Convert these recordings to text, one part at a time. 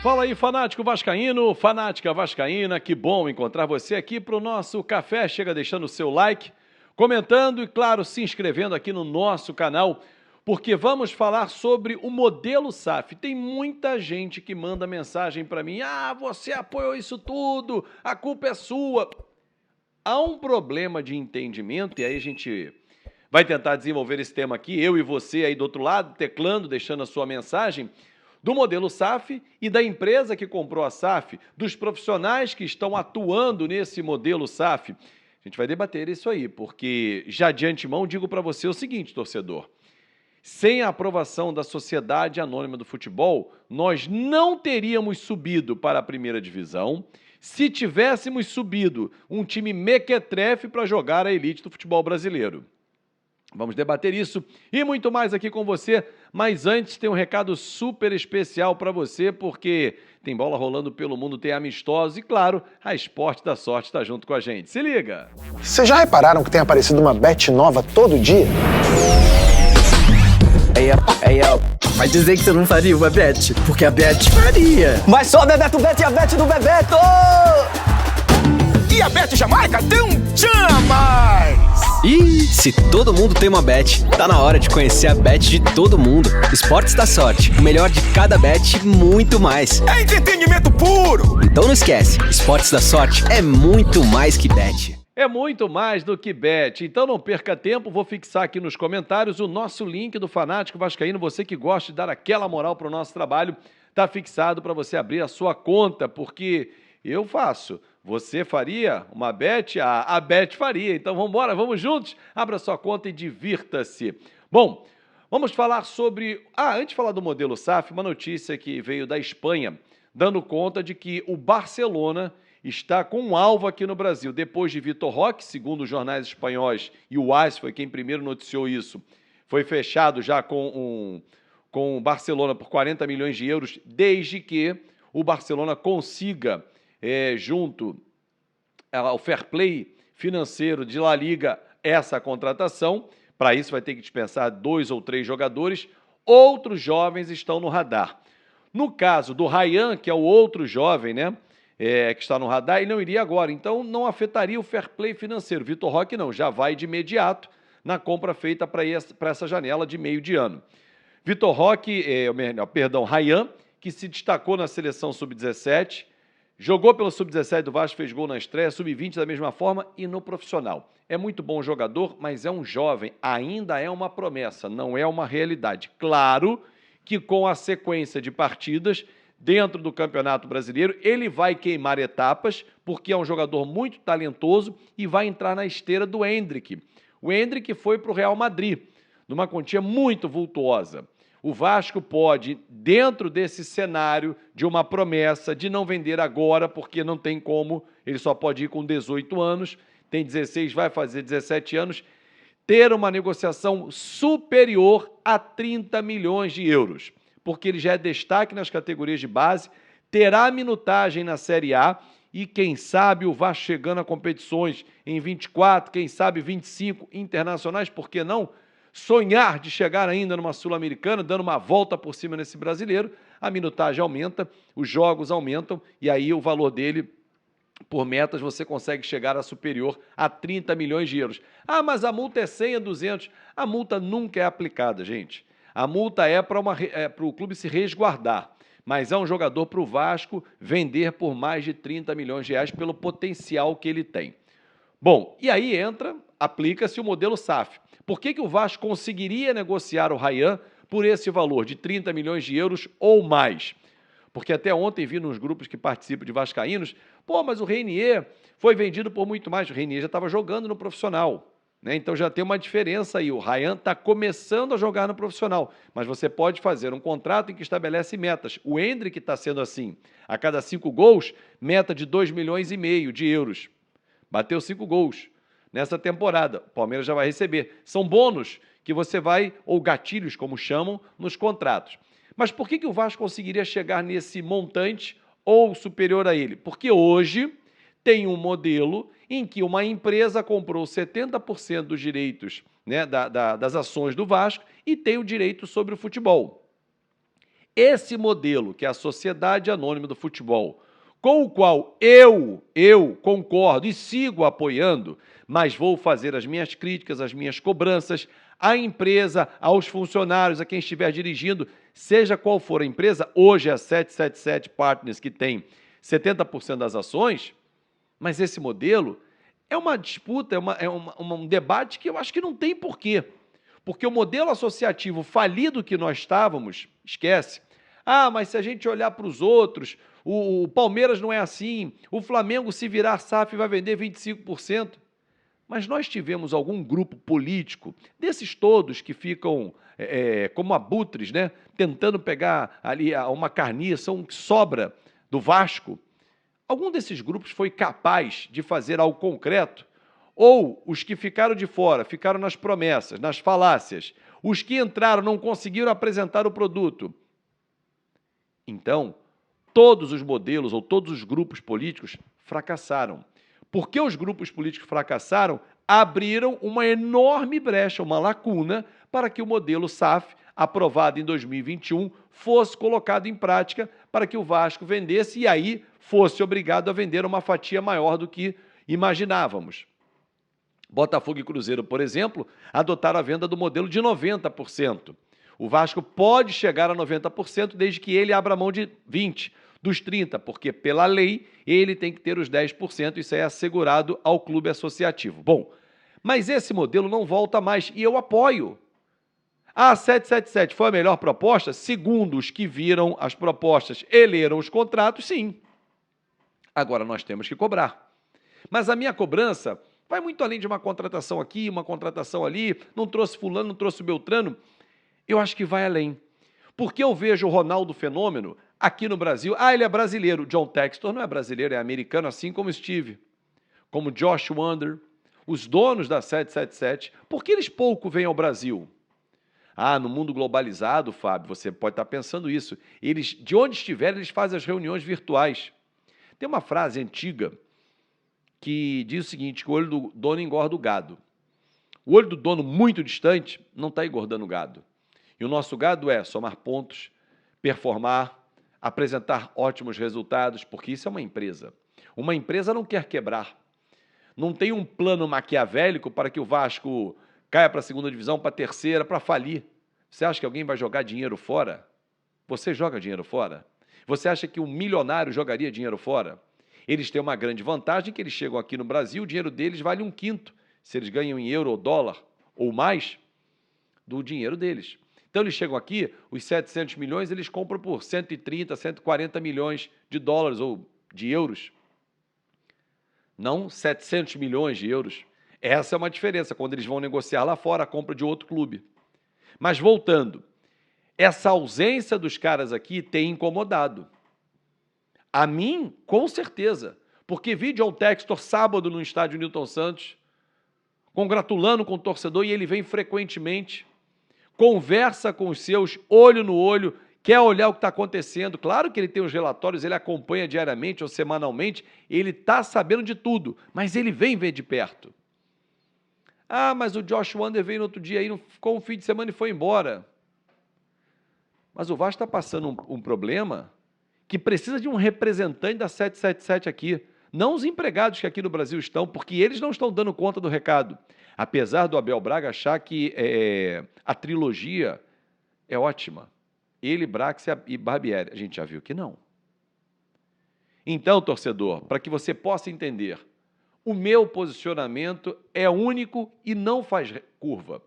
Fala aí, fanático vascaíno, fanática vascaína, que bom encontrar você aqui para o nosso café. Chega deixando o seu like, comentando e, claro, se inscrevendo aqui no nosso canal, porque vamos falar sobre o modelo SAF. Tem muita gente que manda mensagem para mim, você apoiou isso tudo, a culpa é sua. Há um problema de entendimento, e aí a gente vai tentar desenvolver esse tema aqui, eu e você aí do outro lado, teclando, deixando a sua mensagem, do modelo SAF e da empresa que comprou a SAF, dos profissionais que estão atuando nesse modelo SAF. A gente vai debater isso aí, porque já de antemão digo para você o seguinte, torcedor, sem a aprovação da Sociedade Anônima do Futebol, nós não teríamos subido para a primeira divisão se tivéssemos subido um time mequetrefe para jogar a elite do futebol brasileiro. Vamos debater isso e muito mais aqui com você, mas antes tem um recado super especial para você, porque tem bola rolando pelo mundo, tem amistosos e, claro, a Esporte da Sorte está junto com a gente. Se liga! Vocês já repararam que tem aparecido uma bet nova todo dia? Vai dizer que você não faria uma bet? Porque a bet faria. Mas só a Bebeto Bet e a bet do Bebeto! E a Bet Jamaica tem um tchan a mais! E se todo mundo tem uma bet, tá na hora de conhecer a bet de todo mundo. Esportes da Sorte, o melhor de cada bet e muito mais. É entretenimento puro! Então não esquece, Esportes da Sorte é muito mais que bet. É muito mais do que bet, então não perca tempo, vou fixar aqui nos comentários o nosso link do Fanático Vascaíno, você que gosta de dar aquela moral para o nosso trabalho, tá fixado para você abrir a sua conta, porque eu faço. Você faria uma bet? A bet faria. Então vamos embora, vamos juntos? Abra sua conta e divirta-se. Bom, vamos falar sobre... antes de falar do modelo SAF, uma notícia que veio da Espanha, dando conta de que o Barcelona está com um alvo aqui no Brasil. Depois de Vitor Roque, segundo os jornais espanhóis, e o AS foi quem primeiro noticiou isso, foi fechado já com o Barcelona por 40 milhões de euros, desde que o Barcelona consiga... junto ao fair play financeiro de La Liga, essa contratação. Para isso vai ter que dispensar 2 ou 3 jogadores. Outros jovens estão no radar. No caso do Ryan, que é o outro jovem, né, que está no radar, ele não iria agora, então não afetaria o fair play financeiro. Vitor Roque não, já vai de imediato na compra feita para essa janela de meio de ano. Vitor Roque, Ryan, que se destacou na seleção sub-17, jogou pelo Sub-17 do Vasco, fez gol na estreia, Sub-20 da mesma forma e no profissional. É muito bom jogador, mas é um jovem, ainda é uma promessa, não é uma realidade. Claro que com a sequência de partidas dentro do Campeonato Brasileiro, ele vai queimar etapas, porque é um jogador muito talentoso e vai entrar na esteira do Endrick. O Endrick foi para o Real Madrid, numa quantia muito vultuosa. O Vasco pode, dentro desse cenário de uma promessa de não vender agora, porque não tem como, ele só pode ir com 18 anos, tem 16, vai fazer 17 anos, ter uma negociação superior a 30 milhões de euros, porque ele já é destaque nas categorias de base, terá minutagem na Série A e, quem sabe, o Vasco chegando a competições em 24, quem sabe 25 internacionais, por que não? Sonhar de chegar ainda numa Sul-Americana, dando uma volta por cima nesse brasileiro, a minutagem aumenta, os jogos aumentam e aí o valor dele, por metas, você consegue chegar a superior a 30 milhões de euros. Mas a multa é 100, é 200. A multa nunca é aplicada, gente. A multa é para o clube se resguardar, mas é um jogador para o Vasco vender por mais de 30 milhões de reais pelo potencial que ele tem. Bom, e aí aplica-se o modelo SAF. Por que o Vasco conseguiria negociar o Ryan por esse valor de 30 milhões de euros ou mais? Porque até ontem vi nos grupos que participam de vascaínos, mas o Reinier foi vendido por muito mais. O Reinier já estava jogando no profissional, né? Então já tem uma diferença aí. O Ryan está começando a jogar no profissional, mas você pode fazer um contrato em que estabelece metas. O Endrick está sendo assim. A cada 5 gols, meta de 2,5 milhões de euros. Bateu 5 gols. Nessa temporada, o Palmeiras já vai receber. São bônus que você vai, ou gatilhos, como chamam, nos contratos. Mas por que o Vasco conseguiria chegar nesse montante ou superior a ele? Porque hoje tem um modelo em que uma empresa comprou 70% dos direitos, né, das ações do Vasco e tem o direito sobre o futebol. Esse modelo, que é a Sociedade Anônima do Futebol, com o qual eu concordo e sigo apoiando, mas vou fazer as minhas críticas, as minhas cobranças à empresa, aos funcionários, a quem estiver dirigindo, seja qual for a empresa. Hoje é a 777 Partners que tem 70% das ações, mas esse modelo é uma disputa, um debate que eu acho que não tem porquê. Porque o modelo associativo falido que nós estávamos, esquece. Ah, mas se a gente olhar para os outros, o Palmeiras não é assim, o Flamengo, se virar SAF, vai vender 25%. Mas nós tivemos algum grupo político, desses todos que ficam como abutres, né, tentando pegar ali uma carniça, um que sobra do Vasco. Algum desses grupos foi capaz de fazer algo concreto? Ou os que ficaram de fora, ficaram nas promessas, nas falácias, os que entraram não conseguiram apresentar o produto? Então, todos os modelos ou todos os grupos políticos fracassaram. Porque os grupos políticos fracassaram, abriram uma enorme brecha, uma lacuna, para que o modelo SAF, aprovado em 2021, fosse colocado em prática para que o Vasco vendesse e aí fosse obrigado a vender uma fatia maior do que imaginávamos. Botafogo e Cruzeiro, por exemplo, adotaram a venda do modelo de 90%. O Vasco pode chegar a 90% desde que ele abra mão de 20%, dos 30%, porque pela lei ele tem que ter os 10%, isso é assegurado ao clube associativo. Bom, mas esse modelo não volta mais e eu apoio. A 777 foi a melhor proposta? Segundo os que viram as propostas e leram os contratos, sim. Agora nós temos que cobrar. Mas a minha cobrança vai muito além de uma contratação aqui, uma contratação ali, não trouxe fulano, não trouxe Beltrano. Eu acho que vai além. Porque eu vejo o Ronaldo Fenômeno aqui no Brasil. Ah, ele é brasileiro. John Textor não é brasileiro, é americano, assim como Steve, como Josh Wander, os donos da 777. Por que eles pouco vêm ao Brasil? Ah, no mundo globalizado, Fábio, você pode estar pensando isso. Eles, de onde estiverem, eles fazem as reuniões virtuais. Tem uma frase antiga que diz o seguinte, que o olho do dono engorda o gado. O olho do dono muito distante não está engordando o gado. E o nosso gado é somar pontos, performar, apresentar ótimos resultados, porque isso é uma empresa. Uma empresa não quer quebrar. Não tem um plano maquiavélico para que o Vasco caia para a segunda divisão, para a terceira, para falir. Você acha que alguém vai jogar dinheiro fora? Você joga dinheiro fora? Você acha que um milionário jogaria dinheiro fora? Eles têm uma grande vantagem que eles chegam aqui no Brasil, o dinheiro deles vale 1/5, se eles ganham em euro ou dólar ou mais, do dinheiro deles. Então eles chegam aqui, os 700 milhões eles compram por 130, 140 milhões de dólares ou de euros. Não 700 milhões de euros. Essa é uma diferença quando eles vão negociar lá fora a compra de outro clube. Mas voltando, essa ausência dos caras aqui tem incomodado. A mim, com certeza, porque vi John Textor sábado no estádio Newton Santos, congratulando com o torcedor e ele vem frequentemente, conversa com os seus, olho no olho, quer olhar o que está acontecendo. Claro que ele tem os relatórios, ele acompanha diariamente ou semanalmente, ele está sabendo de tudo, mas ele vem ver de perto. Ah, mas o Josh Wander veio no outro dia, aí ficou um fim de semana e foi embora. Mas o Vasco está passando um problema que precisa de um representante da 777 aqui. Não os empregados que aqui no Brasil estão, porque eles não estão dando conta do recado. Apesar do Abel Braga achar que a trilogia é ótima. Ele, Braxia e Barbieri. A gente já viu que não. Então, torcedor, para que você possa entender, o meu posicionamento é único e não faz curva.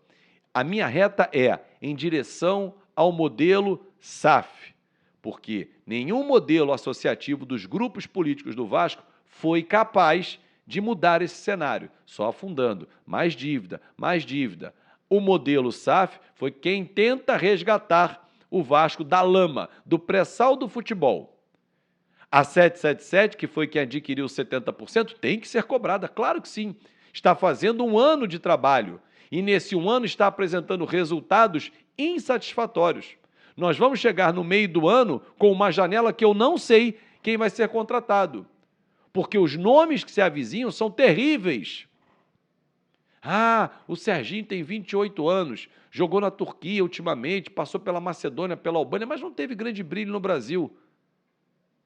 A minha reta é em direção ao modelo SAF, porque nenhum modelo associativo dos grupos políticos do Vasco foi capaz de mudar esse cenário, só afundando. Mais dívida, mais dívida. O modelo SAF foi quem tenta resgatar o Vasco da lama, do pré-sal do futebol. A 777, que foi quem adquiriu 70%, tem que ser cobrada, claro que sim. Está fazendo um ano de trabalho e nesse um ano está apresentando resultados insatisfatórios. Nós vamos chegar no meio do ano com uma janela que eu não sei quem vai ser contratado, porque os nomes que se avizinham são terríveis. Ah, o Serginho tem 28 anos, jogou na Turquia ultimamente, passou pela Macedônia, pela Albânia, mas não teve grande brilho no Brasil.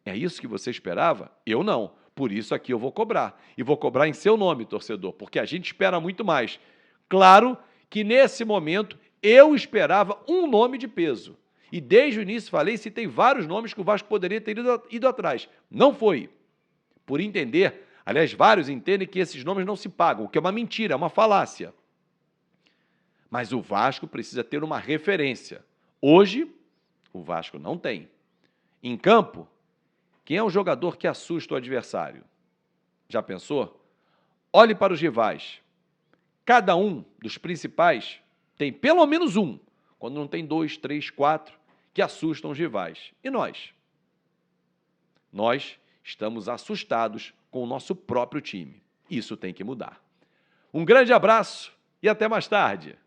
É isso que você esperava? Eu não. Por isso aqui eu vou cobrar. E vou cobrar em seu nome, torcedor, porque a gente espera muito mais. Claro que nesse momento eu esperava um nome de peso. E desde o início falei, citei vários nomes que o Vasco poderia ter ido atrás. Não foi. Por entender, aliás, vários entendem que esses nomes não se pagam, o que é uma mentira, é uma falácia. Mas o Vasco precisa ter uma referência. Hoje, o Vasco não tem. Em campo, quem é o jogador que assusta o adversário? Já pensou? Olhe para os rivais. Cada um dos principais tem pelo menos um, quando não tem 2, 3, 4, que assustam os rivais. E nós? Nós estamos assustados com o nosso próprio time. Isso tem que mudar. Um grande abraço e até mais tarde.